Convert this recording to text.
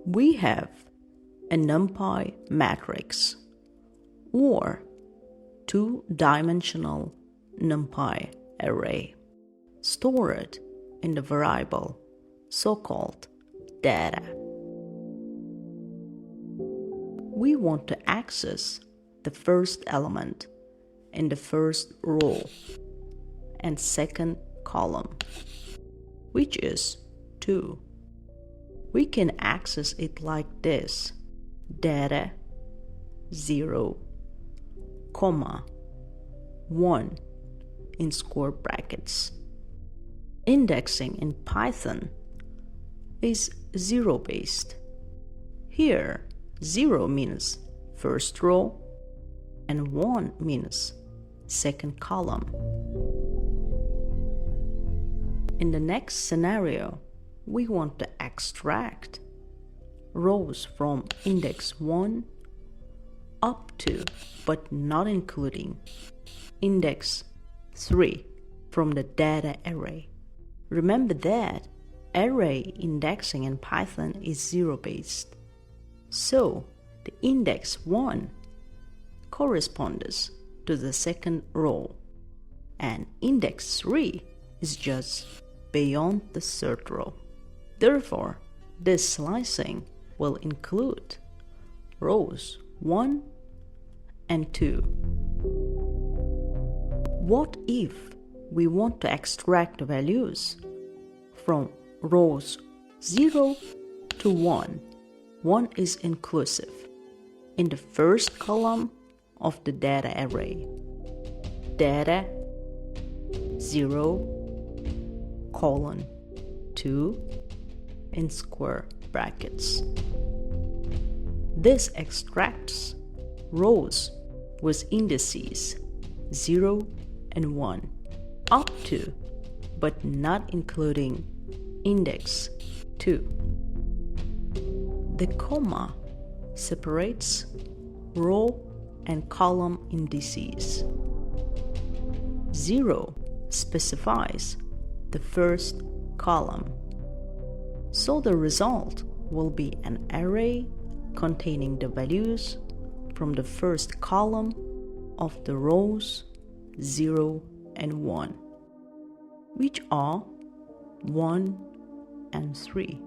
We have a Numpy matrix or two-dimensional Numpy array stored in the variable so-called data. We want to access the first element in the first row and second column, which is 2. We can access it like this: data 0, 1 in square brackets. Indexing in Python is zero-based. Here, 0 means first row and 1 means second column. In the next scenario, we want to extract rows from index 1 up to, but not including, index 3 from the data array. Remember that array indexing in Python is zero-based. So the index 1 corresponds to the second row, and index 3 is just beyond the third row. Therefore, this slicing will include rows 1 and 2. What if we want to extract the values from rows 0 to 1? 1 is inclusive in the first column of the data array. Data 0, 2 in square brackets. This extracts rows with indices 0 and 1 up to, but not including, index 2. The comma separates row and column indices. 0 specifies the first column. So the result will be an array containing the values from the first column of the rows 0 and 1, which are 1 and 3.